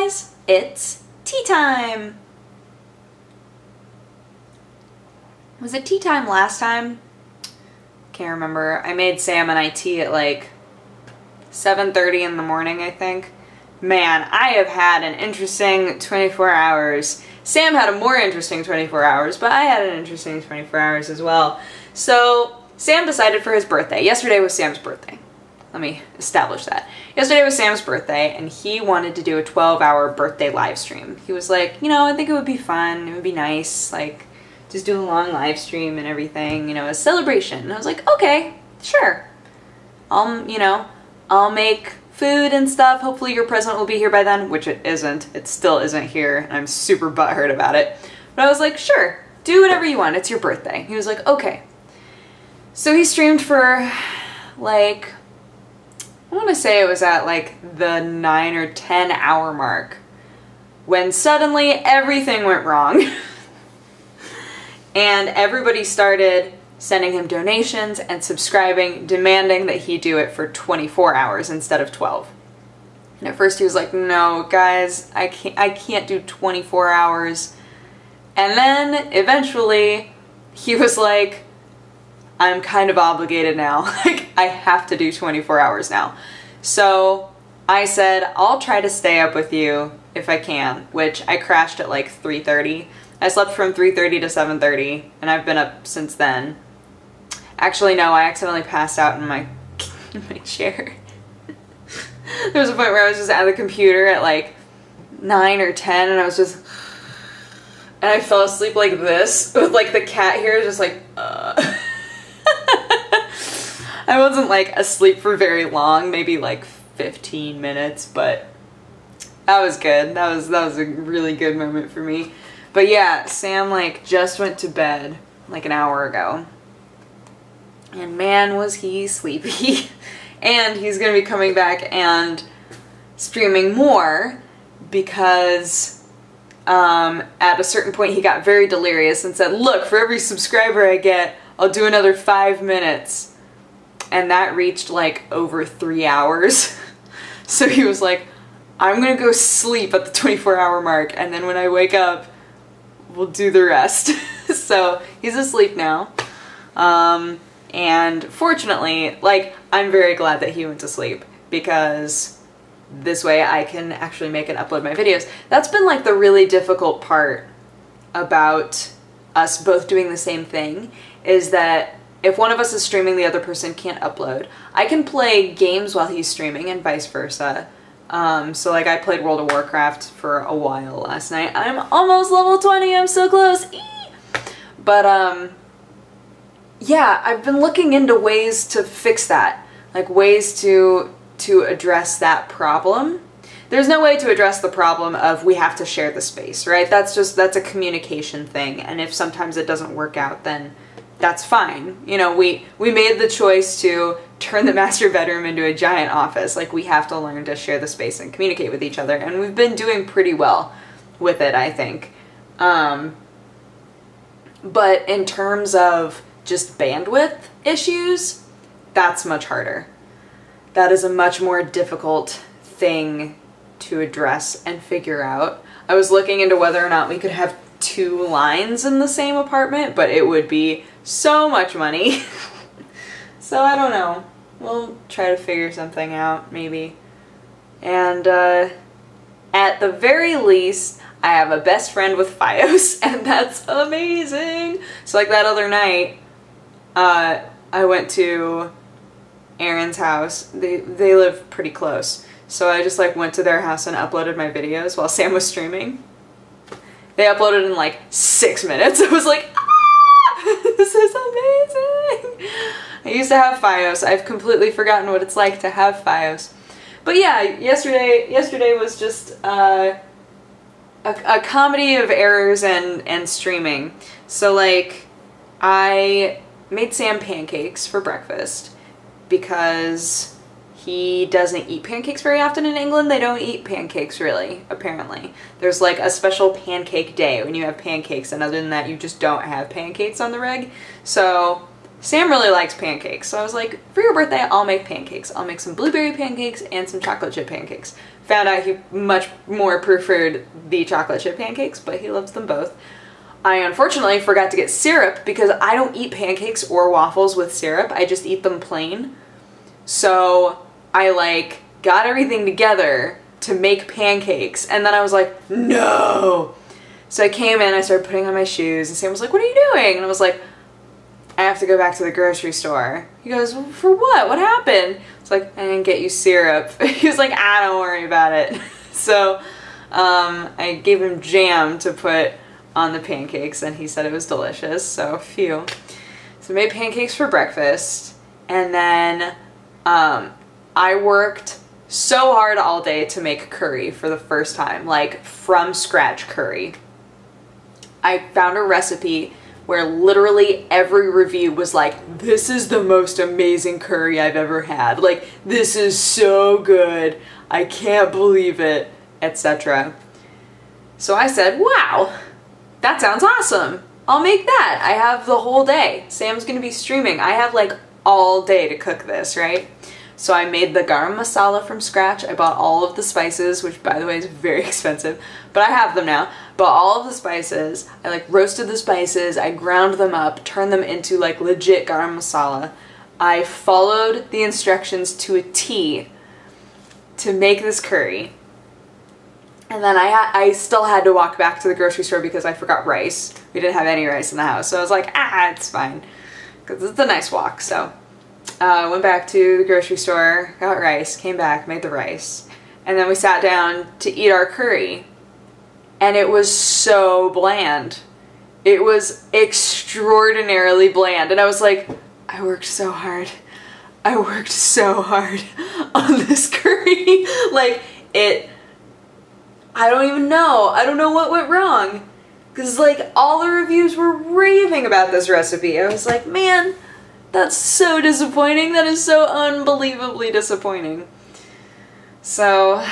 guys, it's tea time! Was it tea time last time? Can't remember. I made Sam and I tea at like 7:30 in the morning, I think. Man, I have had an interesting 24 hours. Sam had a more interesting 24 hours, but I had an interesting 24 hours as well. So, Sam decided for his birthday. Yesterday was Sam's birthday. Let me establish that. Yesterday was Sam's birthday, and he wanted to do a 12-hour birthday live stream. He was like, you know, I think it would be fun, it would be nice, like, just do a long live stream and everything, you know, a celebration. And I was like, okay, sure. I'll make food and stuff. Hopefully your present will be here by then, which it isn't. It still isn't here, and I'm super butthurt about it. But I was like, sure, do whatever you want, it's your birthday. He was like, okay. So he streamed for, like, I want to say it was at like the 9 or 10 hour mark when suddenly everything went wrong. And everybody started sending him donations and subscribing, demanding that he do it for 24 hours instead of 12. And at first he was like, no, guys, I can't do 24 hours. And then eventually he was like, I'm kind of obligated now. Like, I have to do 24 hours now. So I said, I'll try to stay up with you if I can, which I crashed at like 3:30. I slept from 3:30 to 7:30, and I've been up since then. Actually, no, I accidentally passed out in my chair. There was a point where I was just at the computer at like 9 or 10, and I was just... And I fell asleep like this, with like the cat here just like, I wasn't like asleep for very long, maybe like 15 minutes, but that was good. That was a really good moment for me. But yeah, Sam like just went to bed like an hour ago. And man, was he sleepy. And he's gonna be coming back and streaming more because at a certain point he got very delirious and said, look, for every subscriber I get, I'll do another 5 minutes. And that reached like over 3 hours. So he was like, I'm gonna go sleep at the 24-hour mark, and then when I wake up, we'll do the rest. So he's asleep now. And fortunately, like, I'm very glad that he went to sleep, because this way I can actually make and upload my videos. That's been like the really difficult part about us both doing the same thing, is that if one of us is streaming, the other person can't upload. I can play games while he's streaming and vice versa. So like I played World of Warcraft for a while last night. I'm almost level 20, I'm so close! Eee! But yeah, I've been looking into ways to fix that. Like ways to address that problem. There's no way to address the problem of we have to share the space, right? That's a communication thing, and if sometimes it doesn't work out, then that's fine. You know, we made the choice to turn the master bedroom into a giant office. Like, we have to learn to share the space and communicate with each other, and we've been doing pretty well with it, I think. But in terms of just bandwidth issues, that's much harder. That is a much more difficult thing to address and figure out. I was looking into whether or not we could have 2 lines in the same apartment, but it would be so much money. So I don't know. We'll try to figure something out, maybe. And at the very least, I have a best friend with Fios, and that's amazing! So like that other night, I went to Aaron's house. They live pretty close. So I just like went to their house and uploaded my videos while Sam was streaming. They uploaded in like 6 minutes. I was like, ah, this is amazing! I used to have Fios. I've completely forgotten what it's like to have Fios. But yeah, yesterday was just a comedy of errors and streaming. So like, I made Sam pancakes for breakfast because he doesn't eat pancakes very often in England. They don't eat pancakes really, apparently. There's like a special pancake day when you have pancakes, and other than that you just don't have pancakes on the reg. So Sam really likes pancakes, so I was like, for your birthday, I'll make pancakes. I'll make some blueberry pancakes and some chocolate chip pancakes. Found out he much more preferred the chocolate chip pancakes, but he loves them both. I unfortunately forgot to get syrup because I don't eat pancakes or waffles with syrup. I just eat them plain. So I like got everything together to make pancakes, and then I was like, no! So I came in, I started putting on my shoes, and Sam was like, what are you doing? And I was like, I have to go back to the grocery store. He goes, for what? What happened? It's like, I didn't get you syrup. He was like, ah, don't worry about it. So I gave him jam to put on the pancakes, and he said it was delicious, so phew. So I made pancakes for breakfast, and then I worked so hard all day to make curry for the first time, like from scratch curry. I found a recipe where literally every review was like, this is the most amazing curry I've ever had. Like, this is so good. I can't believe it, etc. So I said, wow, that sounds awesome. I'll make that. I have the whole day. Sam's gonna be streaming. I have like all day to cook this, right? So I made the garam masala from scratch. I bought all of the spices, which by the way is very expensive, but I have them now. Bought all of the spices. I like roasted the spices. I ground them up, turned them into like legit garam masala. I followed the instructions to a T to make this curry. And then I still had to walk back to the grocery store because I forgot rice. We didn't have any rice in the house. So I was like, ah, it's fine. Because it's a nice walk, so. Went back to the grocery store, got rice, came back, made the rice. And then we sat down to eat our curry. And it was so bland. It was extraordinarily bland. And I was like, I worked so hard. I worked so hard on this curry. Like, I don't even know. I don't know what went wrong. Because, like, all the reviews were raving about this recipe. I was like, man, that's so disappointing. That is so unbelievably disappointing. So,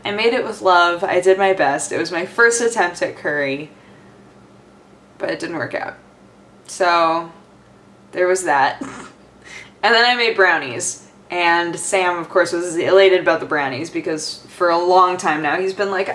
I made it with love. I did my best. It was my first attempt at curry. But it didn't work out. So, there was that. And then I made brownies. And Sam, of course, was elated about the brownies because for a long time now he's been like,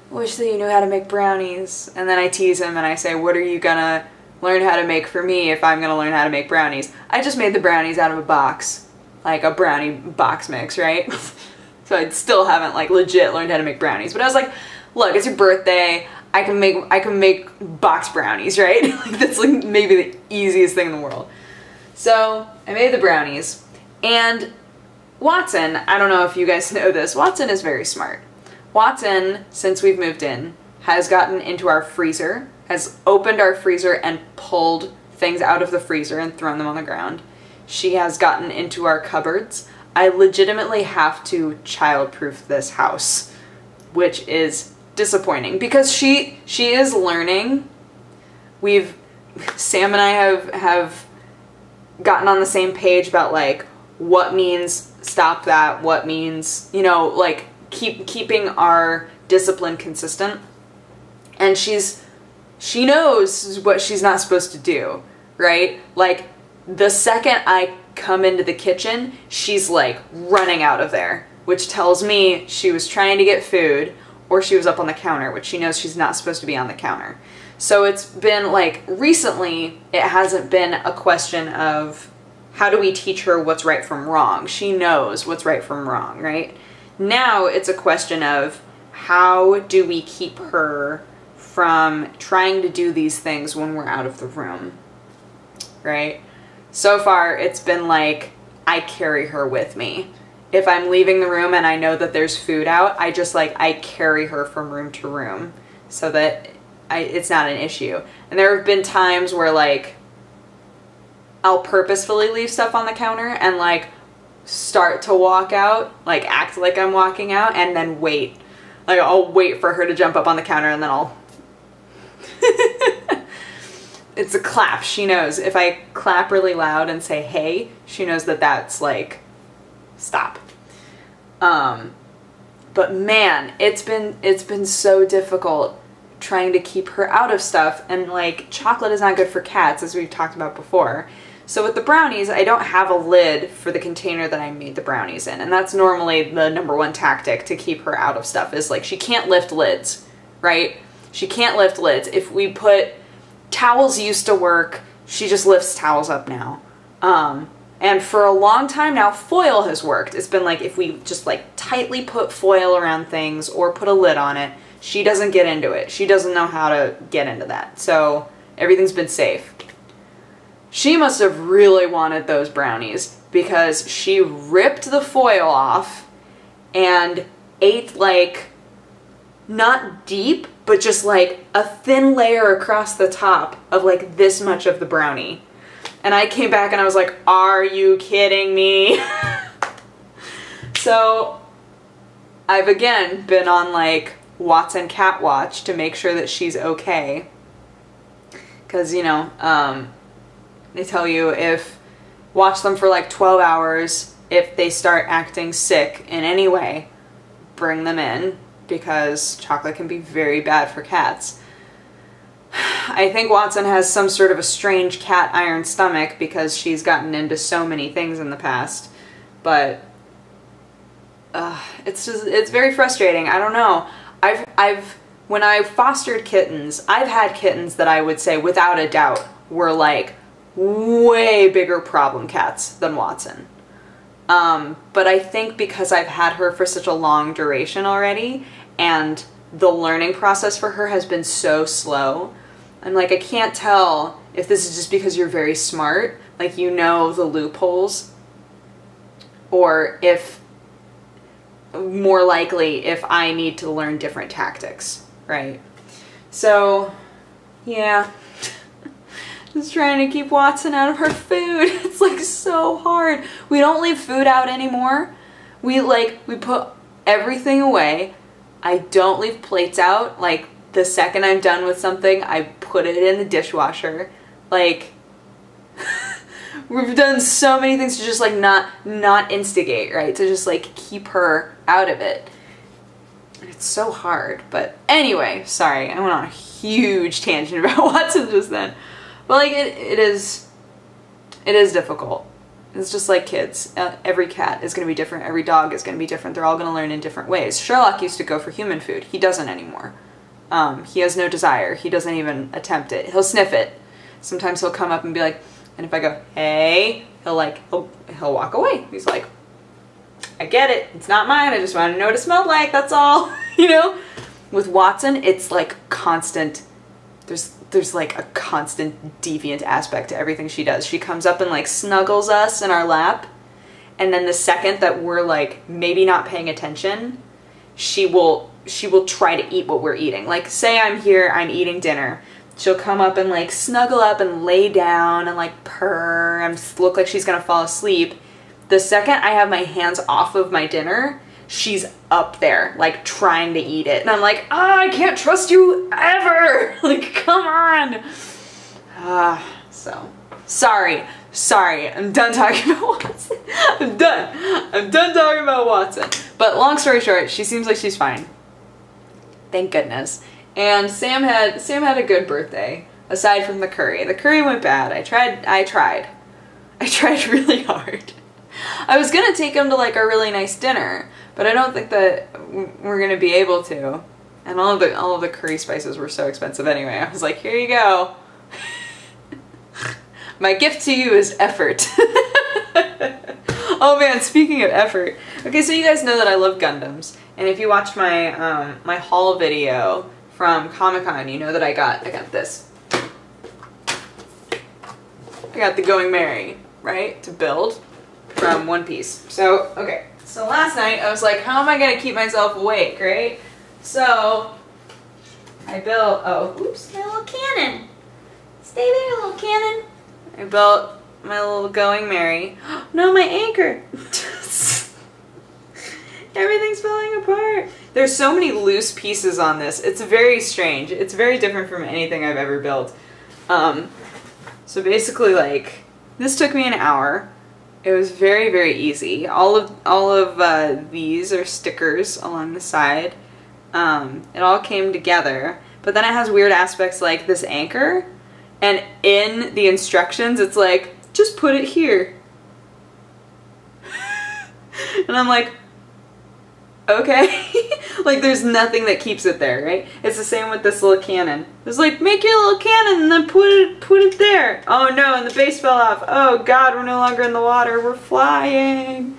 wish that you knew how to make brownies. And then I tease him and I say, what are you gonna learn how to make for me if I'm gonna learn how to make brownies? I just made the brownies out of a box. Like a brownie box mix, right? So I still haven't like legit learned how to make brownies. But I was like, look, it's your birthday. I can make box brownies, right? Like that's like maybe the easiest thing in the world. So I made the brownies, and Watson, I don't know if you guys know this, Watson is very smart. Watson, since we've moved in, has gotten into our freezer, has opened our freezer and pulled things out of the freezer and thrown them on the ground. She has gotten into our cupboards. I legitimately have to childproof this house, which is disappointing because she is learning. Sam and I have gotten on the same page about like what means stop that, what means, you know, like keeping our discipline consistent. And she knows what she's not supposed to do, right? Like the second I come into the kitchen, she's like running out of there, which tells me she was trying to get food or she was up on the counter, which she knows she's not supposed to be on the counter. So it's been like, recently, it hasn't been a question of how do we teach her what's right from wrong? She knows what's right from wrong, right? Now it's a question of how do we keep her from trying to do these things when we're out of the room, right? So far, it's been like, I carry her with me. If I'm leaving the room and I know that there's food out, I carry her from room to room so that it's not an issue. And there have been times where like I'll purposefully leave stuff on the counter and like start to walk out, like act like I'm walking out and then wait. Like I'll wait for her to jump up on the counter and then I'll it's a clap. She knows if I clap really loud and say hey, she knows that that's like stop. But man, it's been so difficult trying to keep her out of stuff. And like, chocolate is not good for cats, as we've talked about before. So with the brownies, I don't have a lid for the container that I made the brownies in. And that's normally the #1 tactic to keep her out of stuff, is like, she can't lift lids, right? She can't lift lids. If we put towels used to work, she just lifts towels up now. And for a long time now, foil has worked. It's been like, if we just like tightly put foil around things or put a lid on it, she doesn't get into it. She doesn't know how to get into that. So everything's been safe. She must have really wanted those brownies, because she ripped the foil off and ate like, not deep, but just like a thin layer across the top of like this much of the brownie. And I came back and I was like, are you kidding me? So I've again been on like Watson Cat Watch to make sure that she's okay. Because, you know, they tell you watch them for like 12 hours. If they start acting sick in any way, bring them in, because chocolate can be very bad for cats. I think Watson has some sort of a strange cat iron stomach, because she's gotten into so many things in the past. But it's very frustrating. I don't know. When I fostered kittens, I've had kittens that I would say without a doubt were like way bigger problem cats than Watson. But I think because I've had her for such a long duration already, and the learning process for her has been so slow, I'm like, I can't tell if this is just because you're very smart, like you know the loopholes, or if, more likely, if I need to learn different tactics, right? So, yeah. Just trying to keep Watson out of her food. It's like so hard. We don't leave food out anymore. We put everything away. I don't leave plates out. Like, the second I'm done with something, I put it in the dishwasher. Like, we've done so many things to just like not instigate, right? To just like keep her out of it. It's so hard. But anyway, sorry, I went on a huge tangent about Watson just then. But like, it is difficult. It's just like kids. Every cat is going to be different. Every dog is going to be different. They're all going to learn in different ways. Sherlock used to go for human food. He doesn't anymore. He has no desire. He doesn't even attempt it. He'll sniff it. Sometimes he'll come up and be like, and if I go, hey, he'll walk away. He's like, I get it. It's not mine. I just want to know what it smelled like. That's all. You know? With Watson, it's like constant. There's like a constant deviant aspect to everything she does. She comes up and like snuggles us in our lap, and then the second that we're like maybe not paying attention, she will try to eat what we're eating. Like, say I'm here, I'm eating dinner. She'll come up and like snuggle up and lay down and like purr and look like she's gonna fall asleep. The second I have my hands off of my dinner, she's up there, like, trying to eat it. And I'm like, I can't trust you ever! Like, come on! So, sorry, I'm done talking about Watson. I'm done talking about Watson. But long story short, she seems like she's fine. Thank goodness. And Sam had a good birthday, aside from the curry. The curry went bad. I tried really hard. I was gonna take him to like a really nice dinner, but I don't think that we're gonna be able to. And all of the curry spices were so expensive anyway. I was like, here you go. My gift to you is effort. Oh man, speaking of effort. Okay, so you guys know that I love Gundams, and if you watch my my haul video from Comic-Con, you know that I got this. I got the Going Merry, right, to build from One Piece. So, okay. So last night I was like, how am I gonna keep myself awake, right? So I built, oh, oops, my little cannon. Stay there, little cannon. I built my little Going Merry. No, my anchor. Everything's falling apart. There's so many loose pieces on this. It's very strange. It's very different from anything I've ever built. So basically, like, this took me an hour. It was very, very easy. All of these are stickers along the side. It all came together. but then it has weird aspects like this anchor, and in the instructions it's like, just put it here. And I'm like, okay. Like there's nothing that keeps it there, right? It's the same with this little cannon. It's like, make your little cannon and then put it there. Oh no, and the base fell off. Oh god, we're no longer in the water, we're flying.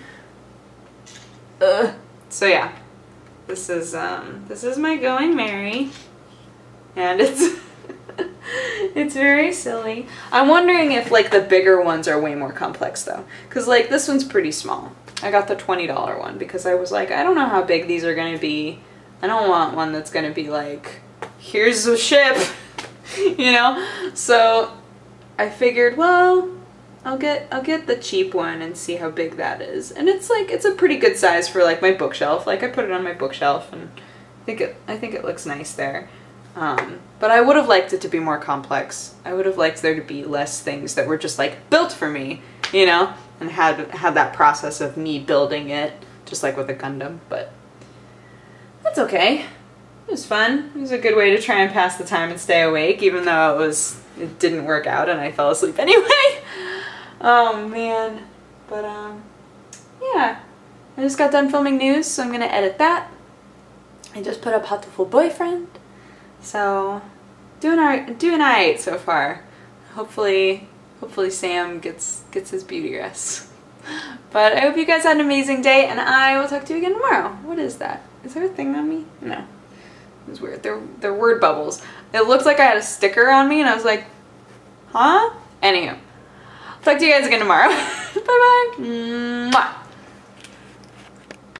Ugh. So yeah, this is my Going Merry, and it's it's very silly. I'm wondering if like the bigger ones are way more complex though, because like this one's pretty small. I got the $20 one because I was like, I don't know how big these are gonna be. I don't want one that's gonna be like, here's a ship, you know? So I figured, well, I'll get the cheap one and see how big that is. And it's like, it's a pretty good size for like my bookshelf. Like I put it on my bookshelf and I think it looks nice there. But I would have liked it to be more complex. I would have liked there to be less things that were just like built for me, you know? And had that process of me building it, just like with a Gundam, but that's okay. It was fun. It was a good way to try and pass the time and stay awake, even though it didn't work out and I fell asleep anyway. Oh man. But yeah. I just got done filming news, so I'm gonna edit that. I just put up Hatoful Boyfriend. So doing alright so far. Hopefully Sam gets his beauty rest. But I hope you guys had an amazing day, and I will talk to you again tomorrow. What is that? Is there a thing on me? No. It was weird. They're word bubbles. It looked like I had a sticker on me, and I was like, huh? Anywho. Talk to you guys again tomorrow. Bye-bye. Mwah.